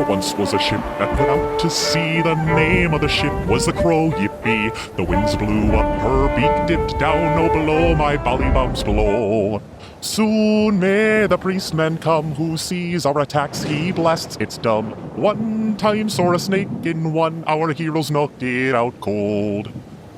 once was a ship that put out to sea. The name of the ship was the Crow, yippee. The winds blew up, her beak dipped down, oh below, my bally bombs below. Soon may the priestman come, who sees our attacks, he blasts its dumb. One time saw a snake in one, our heroes knocked it out cold.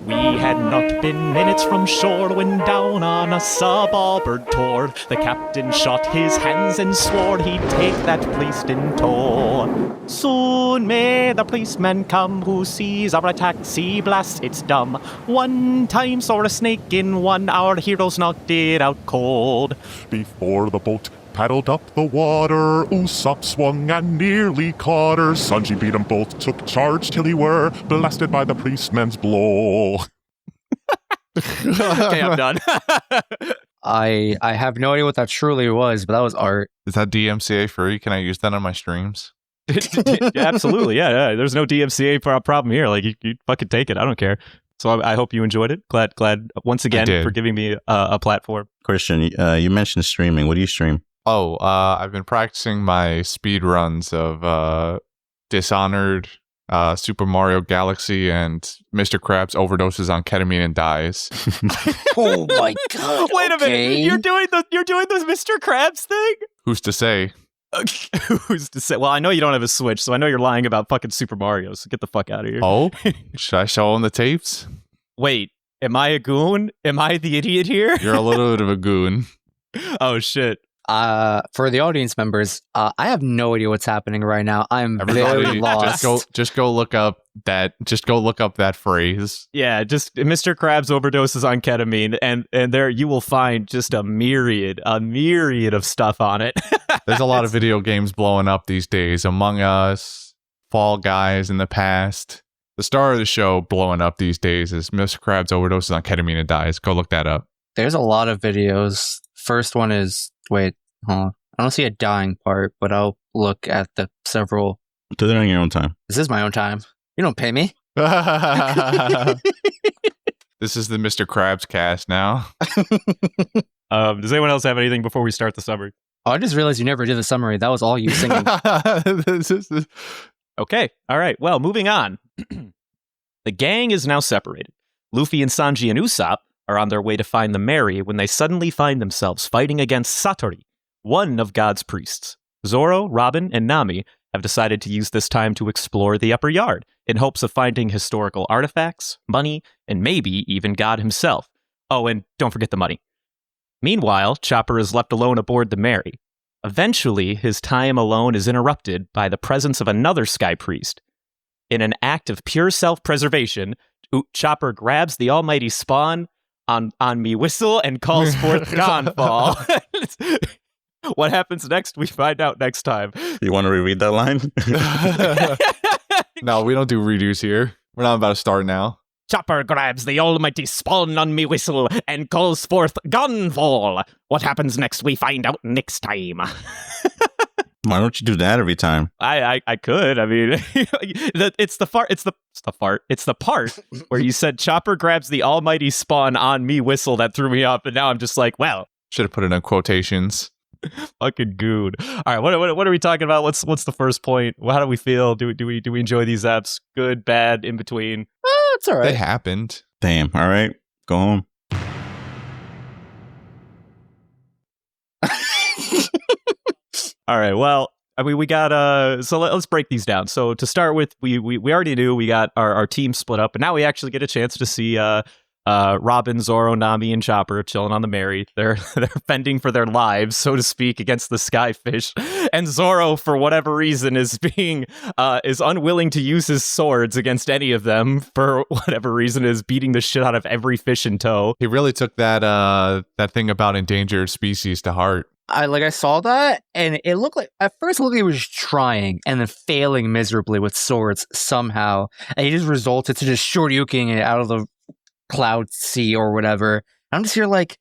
We had not been minutes from shore when down on us a bobber tore. The captain shot his hands and swore he'd take that priest in tow. Soon may the policeman come, who sees our attack, he blasts its dumb. One time saw a snake in one, our heroes knocked it out cold. Before the boat paddled up the water, Usopp swung and nearly caught her. Sanji beat 'em both, took charge till he were blasted by the priestman's blow. Okay, I'm done. I have no idea what that truly was, but that was art. Is that DMCA free? Can I use that on my streams? Absolutely, yeah. There's no DMCA problem here. Like, you fucking take it. I don't care. So I hope you enjoyed it. Glad once again for giving me a platform. Christian, you mentioned streaming. What do you stream? Oh, I've been practicing my speed runs of Dishonored, Super Mario Galaxy, and Mr. Krabs overdoses on ketamine and dies. Oh my god! Wait a minute, you're doing the Mr. Krabs thing? Who's to say? Who's to say? Well, I know you don't have a Switch, so I know you're lying about fucking Super Mario. So get the fuck out of here. Oh, should I show him the tapes? Wait, am I a goon? Am I the idiot here? You're a little bit of a goon. Oh shit. For the audience members, I have no idea what's happening right now. I'm very lost. Just go look up that. Just go look up that phrase. Yeah, just Mr. Krabs overdoses on ketamine, and there you will find just a myriad of stuff on it. There's a lot of video games blowing up these days. Among Us, Fall Guys in the past. The star of the show blowing up these days is Mr. Krabs overdoses on ketamine and dies. Go look that up. There's a lot of videos. First one is wait. I don't see a dying part, but I'll look at the several. Do that on your own time. This is my own time. You don't pay me. This is the Mr. Krabs cast now. Does anyone else have anything before we start the summary? Oh, I just realized you never did the summary. That was all you singing. Okay. All right. Well, moving on. The gang is now separated. Luffy and Sanji and Usopp are on their way to find the Mary when they suddenly find themselves fighting against Satori, one of God's priests. Zoro, Robin, and Nami have decided to use this time to explore the upper yard in hopes of finding historical artifacts, money, and maybe even God himself. Oh, and don't forget the money. Meanwhile, Chopper is left alone aboard the Mary. Eventually, his time alone is interrupted by the presence of another Sky Priest. In an act of pure self-preservation, Chopper grabs the almighty spawn on me whistle and calls forth Dawnfall. What happens next, we find out next time. You want to reread that line? No, we don't do redos here. We're not about to start now. Chopper grabs the almighty spawn on me whistle and calls forth Gunfall. What happens next, we find out next time. Why don't you do that every time? I could. I mean, it's the part where you said Chopper grabs the almighty spawn on me whistle that threw me off, and now I'm just like, well, should have put it in quotations. Fucking good. All right, what are we talking about? What's the first point? How do we feel? Do we enjoy these apps? Good, bad, in between? It's all right. They happened. Damn. All right. Go home. All right. Well, I mean, we got so let's break these down. So to start with, we already knew we got our team split up, but now we actually get a chance to see Robin, Zoro, Nami, and Chopper chilling on the Mary. They're fending for their lives, so to speak, against the Skyfish. And Zoro, for whatever reason, is unwilling to use his swords against any of them. For whatever reason, is beating the shit out of every fish in tow. He really took that thing about endangered species to heart. I saw that, and it looked like at first it looked like he was trying and then failing miserably with swords somehow, and he just resulted to just shoryuking it out of the cloud sea or whatever. I'm just here like,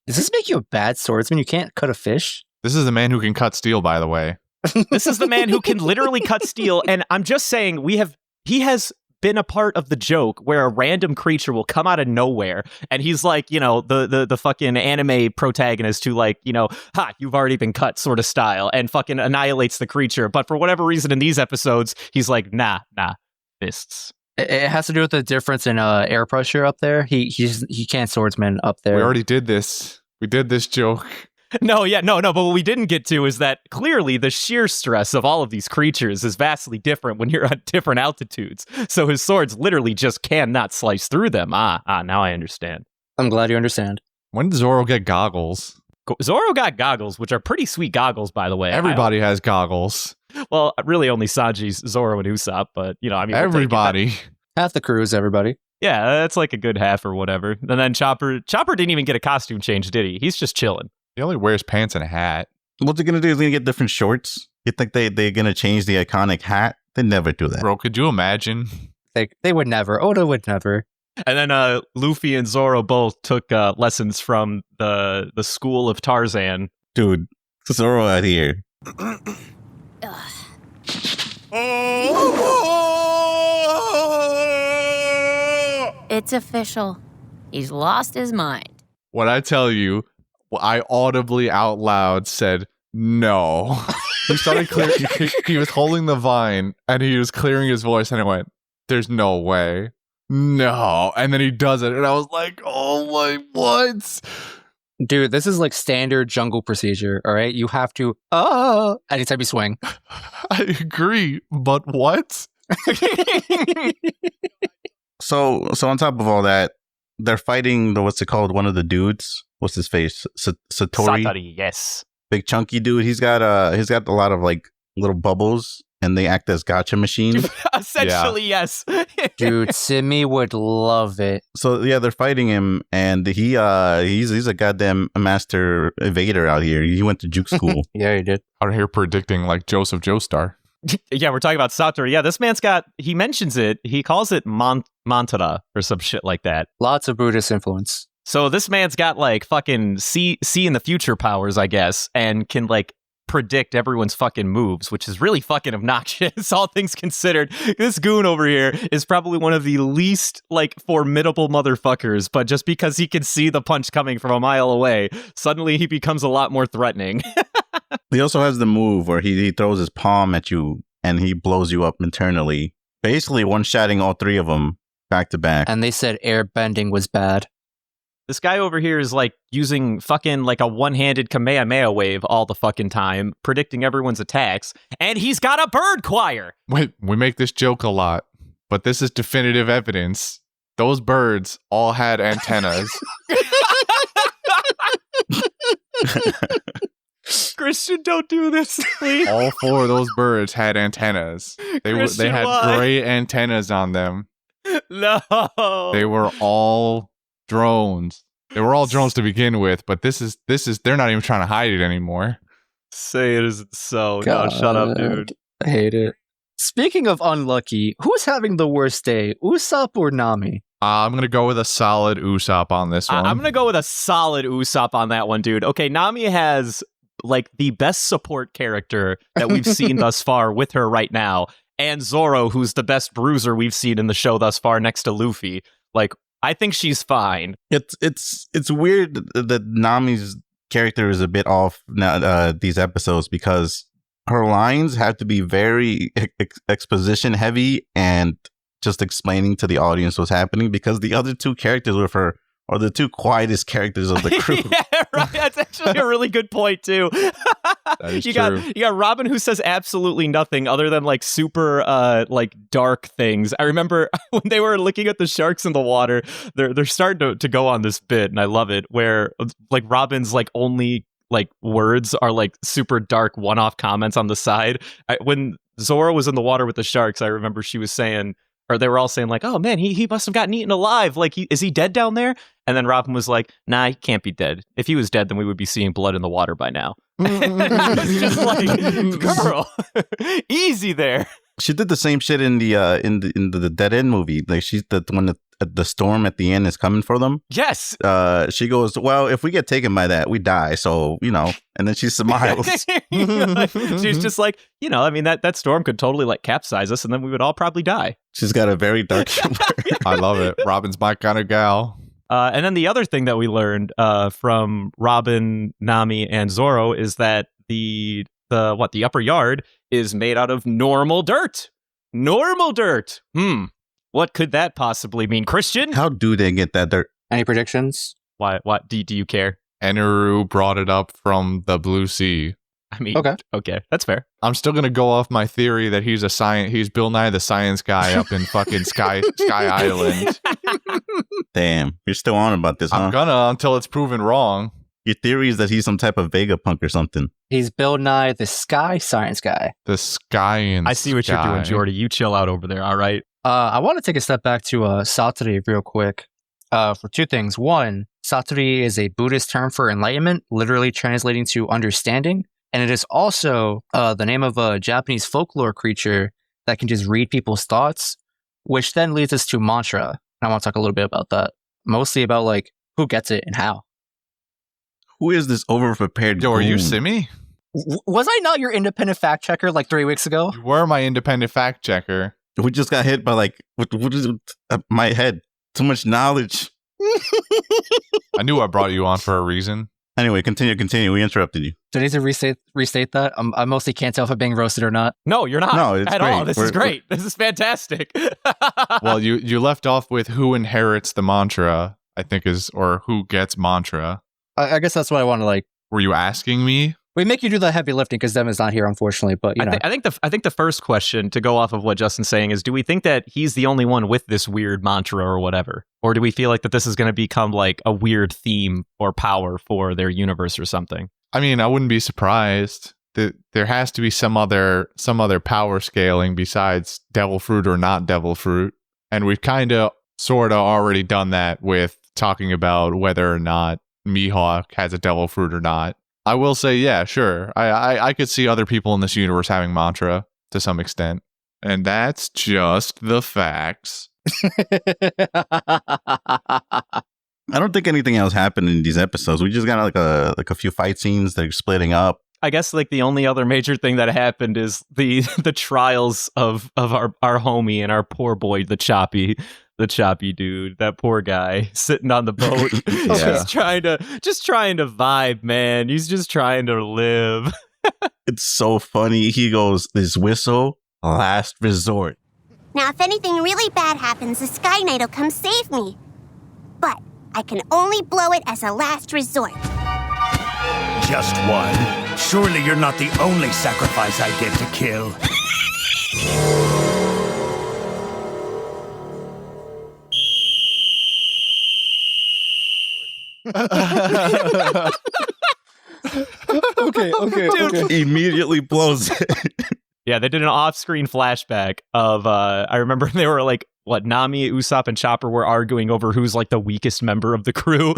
does this make you a bad swordsman? You can't cut a fish? This is the man who can cut steel, by the way. This is the man who can literally cut steel, and I'm just saying he has been a part of the joke where a random creature will come out of nowhere and he's like, you know, the fucking anime protagonist who like, you know, ha, you've already been cut sort of style and fucking annihilates the creature. But for whatever reason in these episodes, he's like, nah, fists. It has to do with the difference in air pressure up there. He can't swordsman up there. We already did this. We did this joke. No, but what we didn't get to is that clearly the sheer stress of all of these creatures is vastly different when you're at different altitudes. So his swords literally just cannot slice through them. Now I understand. I'm glad you understand. When did Zoro get goggles? Zoro got goggles, which are pretty sweet goggles, by the way. Everybody has goggles. Well, really only Sanji, Zoro, and Usopp, but, you know, I mean... Everybody. Half the crew is everybody. Yeah, that's like a good half or whatever. And then Chopper didn't even get a costume change, did he? He's just chilling. He only wears pants and a hat. What they're going to do is they're going to get different shorts. You think they're going to change the iconic hat? They never do that. Bro, could you imagine? They would never. Oda would never. And then Luffy and Zoro both took lessons from the school of Tarzan. Dude, Zoro out here. It's official. He's lost his mind. When I tell you, I audibly out loud said, no. He started clearing, he was holding the vine and he was clearing his voice and I went, there's no way. No. And then he does it and I was like, oh my, what? Dude, this is like standard jungle procedure, all right? You have to, anytime you swing. I agree, but what? So on top of all that, they're fighting what's it called? One of the dudes. What's his face? Satori, yes. big chunky dude. He's got a lot of like little bubbles, and they act as gotcha machines. Essentially, yes. Dude, Simi would love it. So yeah, they're fighting him, and he's a goddamn master evader out here. He went to juke school. Yeah, he did. Out here predicting like Joseph Joestar. Yeah, we're talking about Satori. Yeah, this man's he mentions it. He calls it mantra or some shit like that. Lots of Buddhist influence. So this man's got like fucking see in the future powers, I guess, and can like predict everyone's fucking moves, which is really fucking obnoxious, all things considered. This goon over here is probably one of the least like formidable motherfuckers, but just because he can see the punch coming from a mile away, suddenly he becomes a lot more threatening. He also has the move where he throws his palm at you and he blows you up internally, basically one-shotting all three of them back to back. And they said airbending was bad. This guy over here is like using fucking like a one-handed Kamehameha wave all the fucking time, predicting everyone's attacks, and he's got a bird choir. Wait, we make this joke a lot, but this is definitive evidence. Those birds all had antennas. Christian, don't do this, please. All four of those birds had antennas. They had why? gray antennas on them. No. They were all drones. They were all drones to begin with, but this is they're not even trying to hide it anymore. Say it isn't so. God, no, shut up, dude. I hate it. Speaking of unlucky, who's having the worst day, Usopp or Nami? I'm going to go with a solid Usopp on this one. I'm going to go with a solid Usopp on that one, dude. Okay, Nami has like the best support character that we've seen thus far with her right now, and Zoro, who's the best bruiser we've seen in the show thus far next to Luffy. Like, I think she's fine. It's weird that Nami's character is a bit off now these episodes because her lines have to be very exposition heavy and just explaining to the audience what's happening because the other two characters with her are the two quietest characters of the crew. Yeah, right. That's actually a really good point too. That is you true. got Robin, who says absolutely nothing other than like super like dark things. I remember when they were looking at the sharks in the water, they're starting to go on this bit, and I love it, where like Robin's like only like words are like super dark one-off comments on the side. When Zoro was in the water with the sharks, I remember she was saying, or they were all saying like, oh man, he must have gotten eaten alive. Like, is he dead down there? And then Robin was like, nah, he can't be dead. If he was dead, then we would be seeing blood in the water by now. It's just like, girl, easy there. She did the same shit in the Dead End movie. Like she's the one that the storm at the end is coming for them. Yes. She goes, well, if we get taken by that, we die. So, and then she smiles. She's just like, I mean, that storm could totally like capsize us and then we would all probably die. She's got a very dark humor. I love it. Robin's my kind of gal. And then the other thing that we learned from Robin, Nami, and Zoro is that the upper yard is made out of normal dirt. Normal dirt. What could that possibly mean, Christian? How do they get that dirt? Any predictions? Why? What do you care? Eneru brought it up from the Blue Sea. I mean, okay, that's fair. I'm still gonna go off my theory that he's Bill Nye the Science Guy up in fucking Sky Island. Damn, you're still on about this, huh? I'm gonna until it's proven wrong. Your theory is that he's some type of Vegapunk or something. He's Bill Nye, the Sky Science Guy. The sky and I see what you're doing, Jordy. You chill out over there, all right? I want to take a step back to Satori real quick for two things. One, Satori is a Buddhist term for enlightenment, literally translating to understanding. And it is also the name of a Japanese folklore creature that can just read people's thoughts, which then leads us to mantra. And I want to talk a little bit about that. Mostly about like who gets it and how. Who is this overprepared? Yo, are you goon? Simi? Was I not your independent fact checker like 3 weeks ago? You were my independent fact checker. We just got hit by like what is it? My head. Too much knowledge. I knew I brought you on for a reason. Anyway, continue. We interrupted you. Do I need to restate that? I mostly can't tell if I'm being roasted or not. No, you're not. No, it's at great. all. This is great. This is fantastic. Well, you left off with who inherits the mantra, I think or who gets mantra. I guess that's what I want to like. Were you asking me? We make you do the heavy lifting because Devin's not here, unfortunately. But you know. I think the first question to go off of what Justin's saying is: do we think that he's the only one with this weird mantra or whatever, or do we feel like that this is going to become like a weird theme or power for their universe or something? I mean, I wouldn't be surprised. There has to be some other power scaling besides devil fruit or not devil fruit, and we've kind of sort of already done that with talking about whether or not Mihawk has a devil fruit or not. I will say, yeah, sure. I could see other people in this universe having mantra to some extent. And that's just the facts. I don't think anything else happened in these episodes. We just got like a few fight scenes. They're splitting up. I guess like the only other major thing that happened is the trials of our homie and our poor boy, the choppy dude, that poor guy sitting on the boat, just trying to vibe, man. He's just trying to live. It's so funny. He goes, "This whistle, last resort." Now, if anything really bad happens, the Sky Knight will come save me. But I can only blow it as a last resort. Just one? Surely you're not the only sacrifice I get to kill. Okay. Immediately blows it. Yeah, they did an off-screen flashback of I remember they were like, Nami, Usopp, and Chopper were arguing over who's like the weakest member of the crew.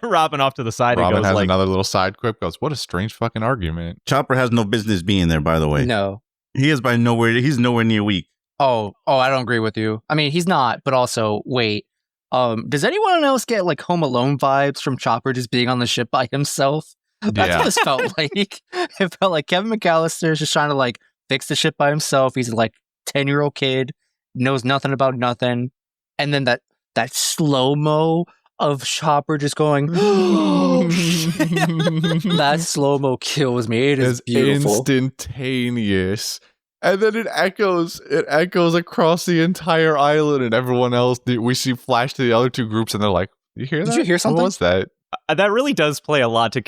Robin off to the side Robin and goes has like, another little side quip, goes, what a strange fucking argument. Chopper has no business being there, by the way. No. He's nowhere near weak. Oh, I don't agree with you. I mean, he's not, but also, wait. Does anyone else get like Home Alone vibes from Chopper just being on the ship by himself? That's what this felt like. It felt like Kevin McAllister's just trying to like fix the ship by himself. He's like 10-year-old kid, knows nothing about nothing. And then that slow-mo of Chopper just going, that slow-mo kills me. It is beautiful. Instantaneous. And then it echoes across the entire island, and everyone else, we see flash to the other two groups, and they're like, you hear that? Did you hear something? What was that? That really does play a lot to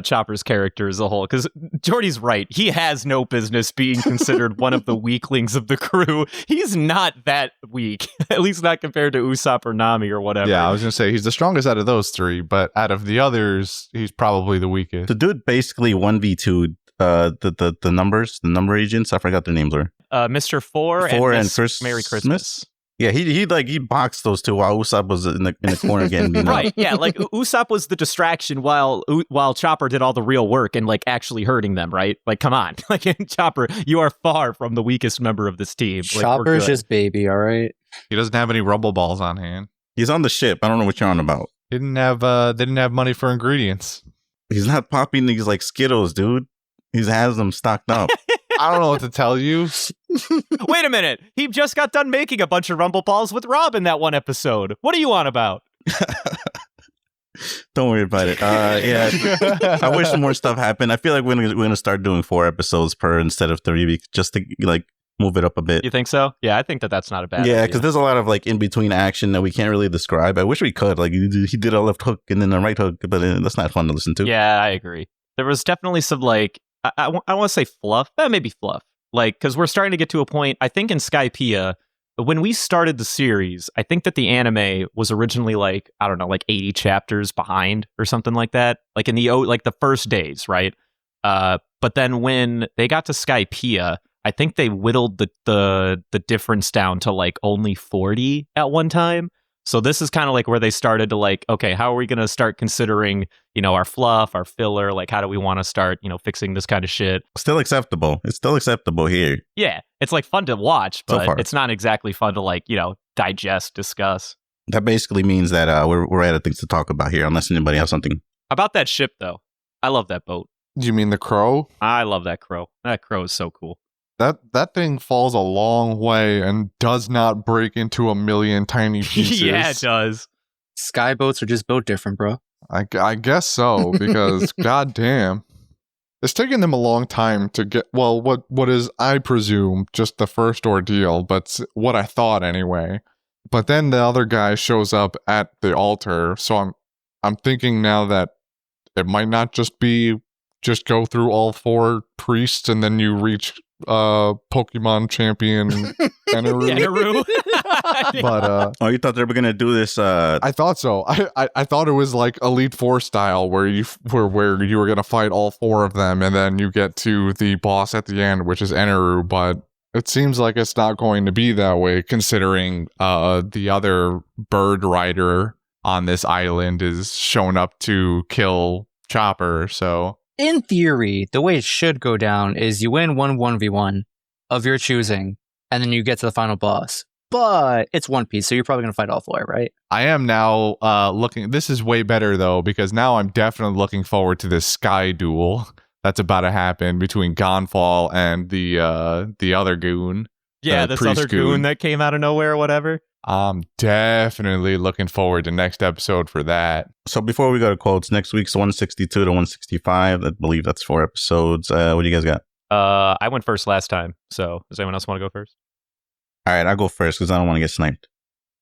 Chopper's character as a whole, because Jordy's right. He has no business being considered one of the weaklings of the crew. He's not that weak, at least not compared to Usopp or Nami or whatever. Yeah, I was going to say, he's the strongest out of those three, but out of the others, he's probably the weakest. The dude basically 1v2'd the number agents. I forgot their names were. Mr. Four and Miss Merry Christmas. Yeah, he boxed those two while Usopp was in the corner getting beat up. Right, yeah, like Usopp was the distraction while Chopper did all the real work and like actually hurting them, right? Like, come on. Like, Chopper, you are far from the weakest member of this team. Like, Chopper's just baby, all right? He doesn't have any Rumble Balls on hand. He's on the ship. I don't know what you're on about. They didn't have money for ingredients. He's not popping these like Skittles, dude. He has them stocked up. I don't know what to tell you. Wait a minute. He just got done making a bunch of Rumble Balls with Rob in that one episode. What are you on about? Don't worry about it. Yeah, I wish some more stuff happened. I feel like we're gonna start doing 4 episodes per instead of 3 just to like move it up a bit. You think so? Yeah, I think that's not a bad Yeah, idea. because there's a lot of like in between action that we can't really describe. I wish we could. Like he did a left hook and then a right hook, but that's not fun to listen to. Yeah, I agree. There was definitely some like I want to say fluff, maybe fluff. Like because we're starting to get to a point. I think in Skypiea, when we started the series, I think that the anime was originally like I don't know, like 80 chapters behind or something like that. Like in the first days, right? But then when they got to Skypiea, I think they whittled the difference down to like only 40 at one time. So this is kind of like where they started to like, okay, how are we going to start considering, our fluff, our filler? Like, how do we want to start, fixing this kind of shit? Still acceptable. It's still acceptable here. Yeah, it's like fun to watch, So but far. it's not exactly fun to like, digest, discuss. That basically means that we're out of things to talk about here, unless anybody has something. About that ship, though, I love that boat. Do you mean the crow? I love that crow. That crow is so cool. That thing falls a long way and does not break into a million tiny pieces. Yeah, it does. Skyboats are just built different, bro. I guess so, because goddamn, it's taken them a long time to get what is, I presume, just the first ordeal, but what I thought anyway. But then the other guy shows up at the altar, so I'm thinking now that it might not just be just go through all 4 priests and then you reach Pokemon champion Eneru. But Oh, you thought they were gonna do this? I thought so. I thought it was like Elite Four style, where you were gonna fight all 4 of them, and then you get to the boss at the end, which is Eneru. But it seems like it's not going to be that way, considering the other bird rider on this island is showing up to kill Chopper. So In theory, the way it should go down is you win 1v1 of your choosing, and then you get to the final boss. But it's One Piece, so you're probably going to fight all 4, right? I am now looking. This is way better though, because now I'm definitely looking forward to this sky duel that's about to happen between Gonfall and the other goon. Yeah, this other goon that came out of nowhere or whatever. I'm definitely looking forward to next episode for that. So before we go to quotes, next week's 162 to 165. I believe that's 4 episodes. What do you guys got? I went first last time, so does anyone else want to go first? All right, I'll go first because I don't want to get sniped.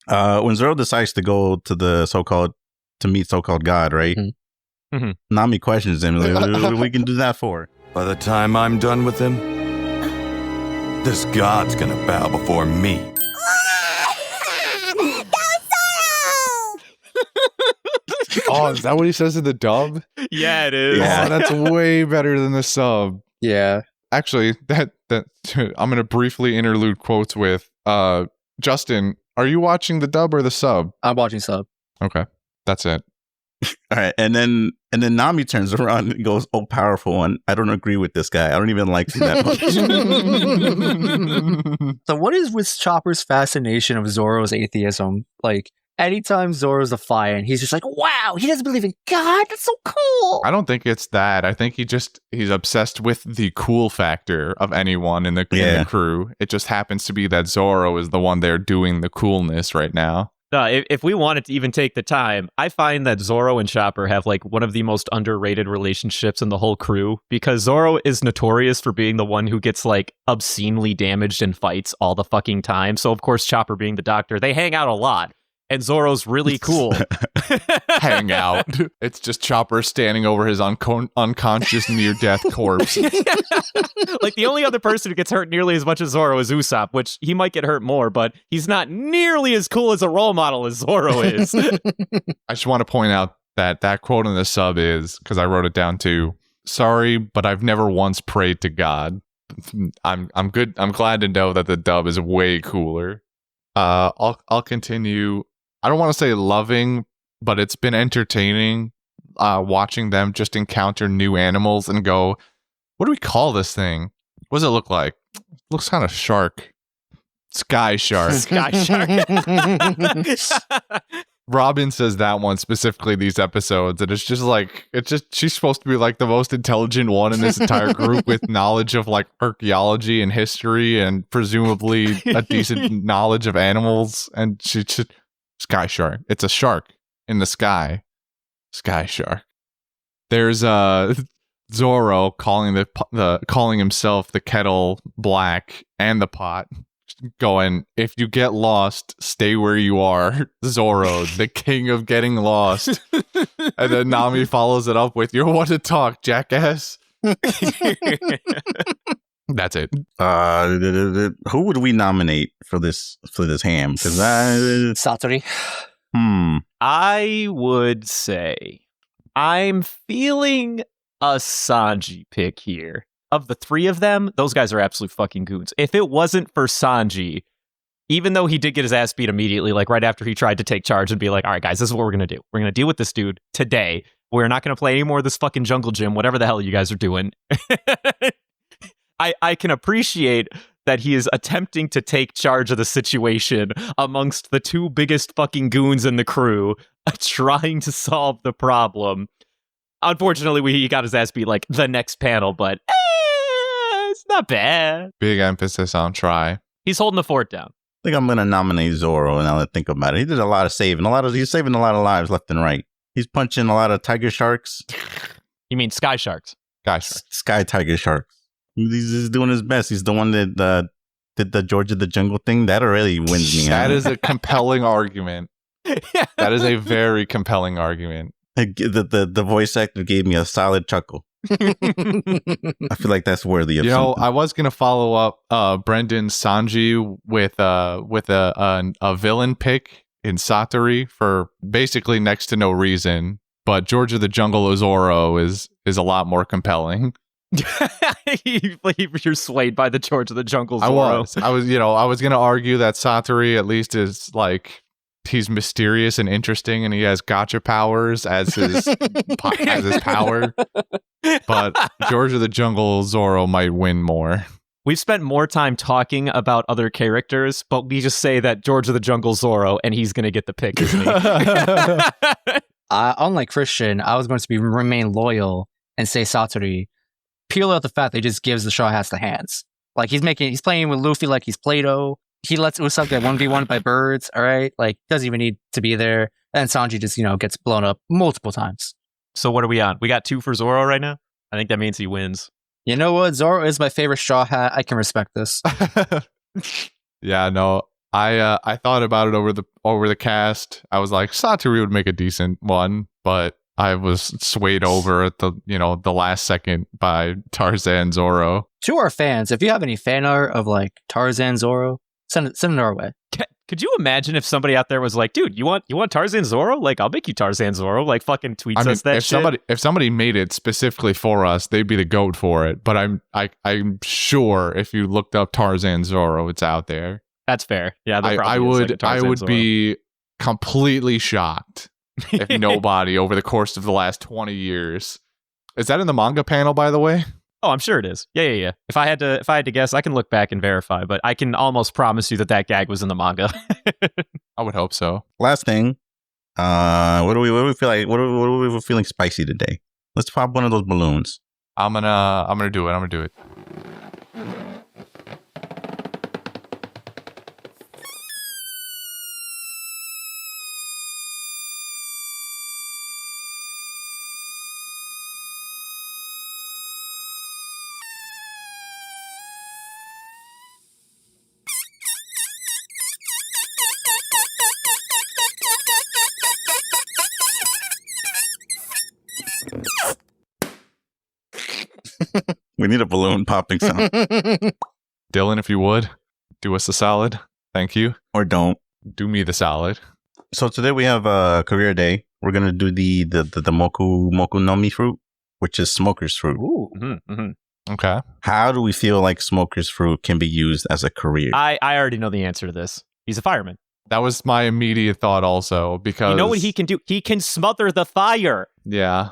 When Zoro decides to go to to meet so-called God, right? Mm-hmm. Nami questions him. Like, what we can do that for? By the time I'm done with him, this god's gonna bow before me. Oh, is that what he says in the dub? Yeah, it is. Yeah. Oh, that's way better than the sub. Yeah. Actually, that I'm gonna briefly interlude quotes with Justin. Are you watching the dub or the sub? I'm watching sub. Okay, that's it. All right, and then Nami turns around and goes, "Oh, powerful one! I don't agree with this guy. I don't even like him that much." So what is with Chopper's fascination of Zoro's atheism? Like, anytime Zoro's defiant, he's just like, wow, he doesn't believe in God? That's so cool! I don't think it's that. I think he's obsessed with the cool factor of anyone in the crew. It just happens to be that Zoro is the one there doing the coolness right now. If we wanted to even take the time, I find that Zoro and Chopper have like one of the most underrated relationships in the whole crew, because Zoro is notorious for being the one who gets like obscenely damaged in fights all the fucking time. So of course, Chopper being the doctor, they hang out a lot. And Zoro's really cool. Hang out. It's just Chopper standing over his unconscious near-death corpse. Like, the only other person who gets hurt nearly as much as Zoro is Usopp, which he might get hurt more, but he's not nearly as cool as a role model as Zoro is. I just want to point out that quote in the sub is, because I wrote it down too, sorry, but I've never once prayed to God. I'm good. I'm glad to know that the dub is way cooler. I'll continue. I don't want to say loving, but it's been entertaining watching them just encounter new animals and go, what do we call this thing? What does it look like? It looks kind of shark. Sky Shark. Sky Shark. Robin says that one specifically these episodes, and it's just she's supposed to be like the most intelligent one in this entire group with knowledge of like archaeology and history and presumably a decent knowledge of animals, and she just Sky Shark. It's a shark in the sky. Sky Shark. There's Zoro calling calling himself the kettle black and the pot, going, if you get lost, stay where you are. Zoro, the king of getting lost. And then Nami follows it up with, you're one to talk, jackass. That's it. Who would we nominate for this ham? Because Satori. I would say I'm feeling a Sanji pick here. Of the three of them, those guys are absolute fucking goons. If it wasn't for Sanji, even though he did get his ass beat immediately, like right after he tried to take charge and be like, all right, guys, this is what we're going to do. We're going to deal with this dude today. We're not going to play any more of this fucking jungle gym, whatever the hell you guys are doing. I can appreciate that he is attempting to take charge of the situation amongst the two biggest fucking goons in the crew, trying to solve the problem. Unfortunately, he got his ass beat like the next panel, but it's not bad. Big emphasis on try. He's holding the fort down. I think I'm going to nominate Zoro, and now that I think about it. He did a lot of saving. He's saving a lot of lives left and right. He's punching a lot of tiger sharks. You mean sky sharks? Sky tiger sharks. He's doing his best. He's the one that did the George of the Jungle thing. That already wins me. That is a compelling argument. That is a very compelling argument. The voice actor gave me a solid chuckle. I feel like that's worthy of something. I was gonna follow up Brendan Sanji with a villain pick in Satori for basically next to no reason, but George of the Jungle Zoro is a lot more compelling. You're swayed by the George of the Jungle Zoro. I was gonna argue that Satori at least is like, he's mysterious and interesting, and he has gotcha powers as his power. But George of the Jungle Zoro might win more. We've spent more time talking about other characters, but we just say that George of the Jungle Zoro, and he's going to get the pick, isn't he? Unlike Christian, I was going to remain loyal and say Satori, purely off the fact that he just gives the Straw Hats the hands. Like, he's playing with Luffy like he's Play-Doh. He lets Usopp get 1v1 by birds, all right? Like, doesn't even need to be there. And Sanji just, gets blown up multiple times. So what are we on? We got 2 for Zoro right now? I think that means he wins. You know what? Zoro is my favorite Straw Hat. I can respect this. Yeah, no. I thought about it over the cast. I was like, Satori would make a decent one, but I was swayed over at the last second by Tarzan Zoro. To our fans, if you have any fan art of like Tarzan Zoro, send it our way. Could you imagine if somebody out there was like, dude, you want Tarzan Zoro? Like, I'll make you Tarzan Zoro. Like, fucking tweets us that shit. If somebody made it specifically for us, they'd be the goat for it. But I'm sure if you looked up Tarzan Zoro, it's out there. That's fair. Yeah, I would be completely shocked if nobody over the course of the last 20 years. Is that in the manga panel, by the way? Oh, I'm sure it is. Yeah. If I had to guess, I can look back and verify, but I can almost promise you that gag was in the manga. I would hope so. Last thing, what do we feel like? What are we feeling spicy today? Let's pop one of those balloons. I'm gonna do it. We need a balloon popping sound. Dylan, if you would, do us a solid. Thank you. Or don't. Do me the solid. So today we have a career day. We're going to do the Moku no Mi fruit, which is smoker's fruit. Ooh. Okay. How do we feel like smoker's fruit can be used as a career? I already know the answer to this. He's a fireman. That was my immediate thought also, because... You know what he can do? He can smother the fire. Yeah.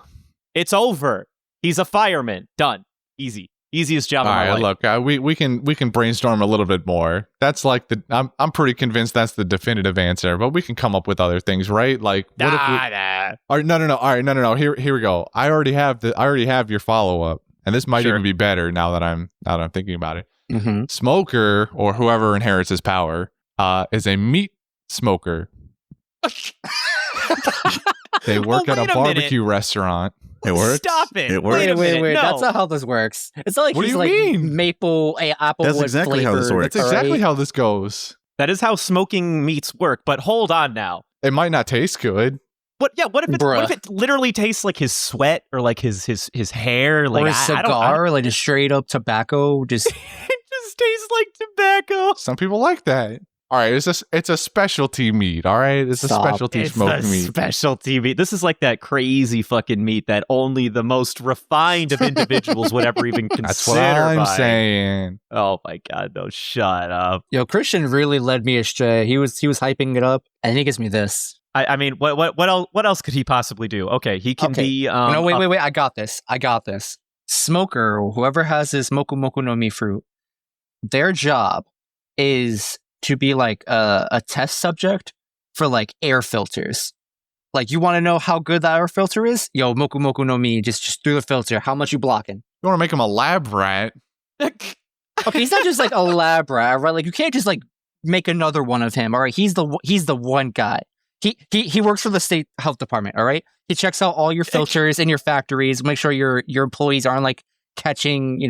It's over. He's a fireman. Done. Easy. Easiest job All of my right, life. look, we can brainstorm a little bit more. That's like I'm pretty convinced that's the definitive answer, but we can come up with other things, right? Like what if we? Nah. All right, no. All right, no. Here we go. I already have your follow up, and this might Sure. even be better now that I'm thinking about it. Mm-hmm. Smoker, or whoever inherits his power, is a meat smoker. They work Well, at a wait a barbecue restaurant. It works. Stop it. It works. Wait a minute. Wait. No. That's not how this works. It's not like What do he's you like mean? maple, applewood That's exactly how this flavored, works. That's exactly alright? how this goes. That is how smoking meats work. But hold on now. It might not taste good. What if Bruh. it literally tastes like his sweat or like his hair? Like Or a I don't- cigar, like just straight up tobacco. Just it just tastes like tobacco. Some people like that. All right, it's a specialty meat. All right, it's Stop. a specialty It's smoked a meat. specialty meat. This is like that crazy fucking meat that only the most refined of individuals would ever even consider. That's what I'm buying. saying. Oh my god, no! Shut up. yo, Christian really led me astray. He was hyping it up, and he gives me this. I mean, what else could he possibly do? Okay, he can Okay. be. No, wait. I got this. Smoker, or whoever has this Moku Moku no Mi fruit, their job is to be like a test subject for like air filters. Like, you want to know how good that air filter is? Yo, Moku Moku no Mi, just through the filter. How much you blocking? You want to make him a lab rat? Okay, he's not just like a lab rat, right? Like, you can't just like make another one of him. All right, he's the one guy. He works for the state health department. All right, he checks out all your filters in your factories, make sure your employees aren't like catching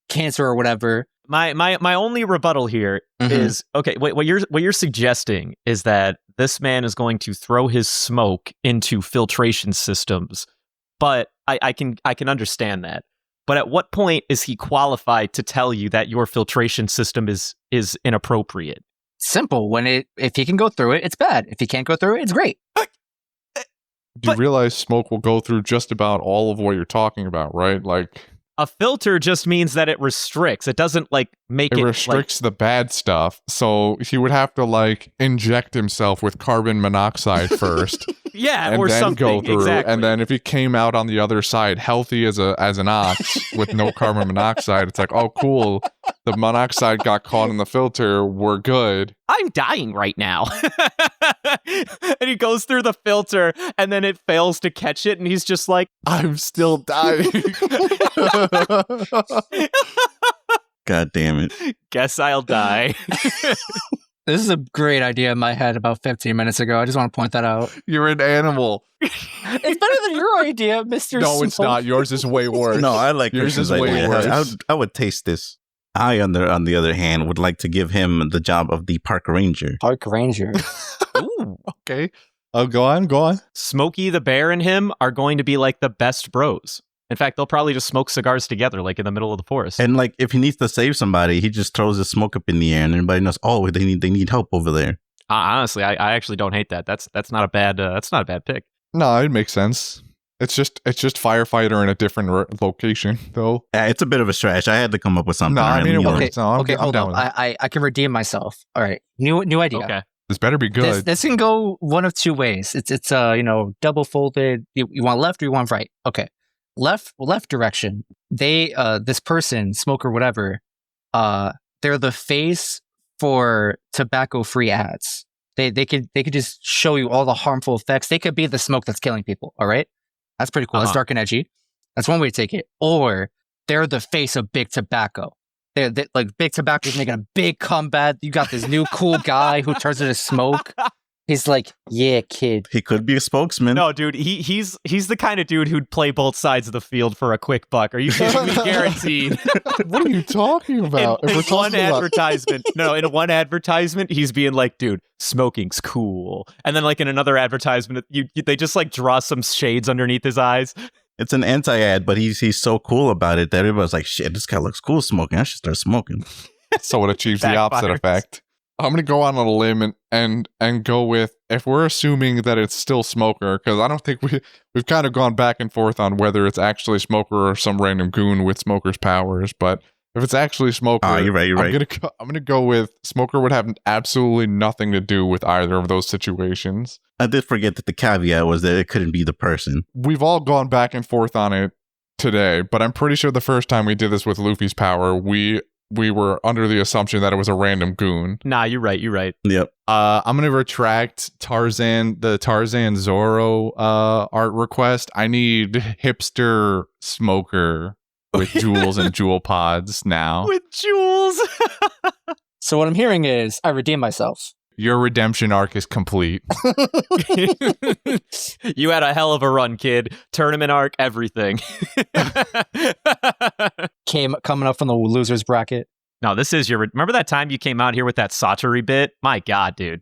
cancer or whatever. My only rebuttal here is okay. Wait, what you're suggesting is that this man is going to throw his smoke into filtration systems, but I can understand that. But at what point is he qualified to tell you that your filtration system is inappropriate? Simple. If he can go through it, it's bad. If he can't go through it, it's great. You realize smoke will go through just about all of what you're talking about, right? Like, A filter just means that it restricts. It doesn't like make it it restricts the bad stuff. So he would have to like inject himself with carbon monoxide first. yeah, And or then something. go through, exactly. and then if he came out on the other side healthy as an ox with no carbon monoxide, it's like, oh, cool, the monoxide got caught in the filter. We're good. I'm dying right now. And he goes through the filter and then it fails to catch it. And he's just like, I'm still dying. God damn it. guess I'll die. This is a great idea in my head about 15 minutes ago. I just want to point that out. You're an animal. It's better than your idea, Mr. No, it's Smoke. not. Yours is way worse. No, I like Yours Christian's is way idea. worse. I would taste this. I, on the other hand, would like to give him the job of the park ranger. Park Ranger. Ooh. Okay. Oh, go on. Smokey the Bear and him are going to be like the best bros. In fact, they'll probably just smoke cigars together, like in the middle of the forest. And like, if he needs to save somebody, he just throws his smoke up in the air, and everybody knows. Oh, they need help over there. Honestly, I actually don't hate that. That's not a bad pick. No, it makes sense. It's just firefighter in a different location, though. It's a bit of a stretch. I had to come up with something. No, I Ryan, mean, it you know. works. No, I'm hold down on. with it. I can redeem myself. All right. New idea. Okay. This better be good. This can go one of two ways. It's double folded. You want left or you want right? Okay. Left direction. They this person, smoker, whatever, they're the face for tobacco-free ads. They could just show you all the harmful effects. They could be the smoke that's killing people. All right, that's pretty cool. That's dark and edgy. That's one way to take it. Or they're the face of big tobacco. They're like big tobacco is making a big comeback. You got this new cool guy who turns into smoke. He's like, yeah, kid. He could be a spokesman. No, dude, he's the kind of dude who'd play both sides of the field for a quick buck. Are you kidding me? Guaranteed. What are you talking about? In If we're one talking about advertisement, in one advertisement, he's being like, dude, smoking's cool. And then like in another advertisement, they just like draw some shades underneath his eyes. It's an anti-ad, but he's so cool about it that everybody's like, shit, this guy looks cool smoking. I should start smoking. so it achieves the opposite Backfires. effect. I'm gonna go out on a limb and go with, if we're assuming that it's still smoker, because I don't think we've kind of gone back and forth on whether it's actually smoker or some random goon with smoker's powers, but if it's actually smoker, You're right. I'm gonna go with smoker would have absolutely nothing to do with either of those situations. I did forget that the caveat was that it couldn't be the person. We've all gone back and forth on it today, but I'm pretty sure the first time we did this with Luffy's power, we were under the assumption that it was a random goon. Nah, you're right. You're right. Yep. I'm gonna retract the Tarzan Zoro art request. I need hipster smoker with jewels and jewel pods now. With jewels. So what I'm hearing is I redeem myself. Your redemption arc is complete. You had a hell of a run, kid. Tournament arc, everything. Coming up from the losers bracket. No, this is your... Remember that time you came out here with that Satori bit? My God, dude.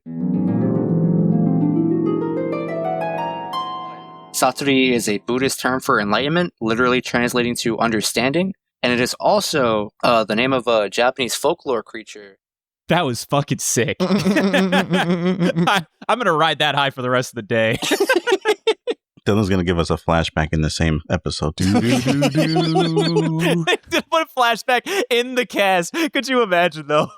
Satori is a Buddhist term for enlightenment, literally translating to understanding. And it is also the name of a Japanese folklore creature. That was fucking sick. I'm going to ride that high for the rest of the day. Dylan's going to give us a flashback in the same episode. They did put a flashback in the cast. Could you imagine, though?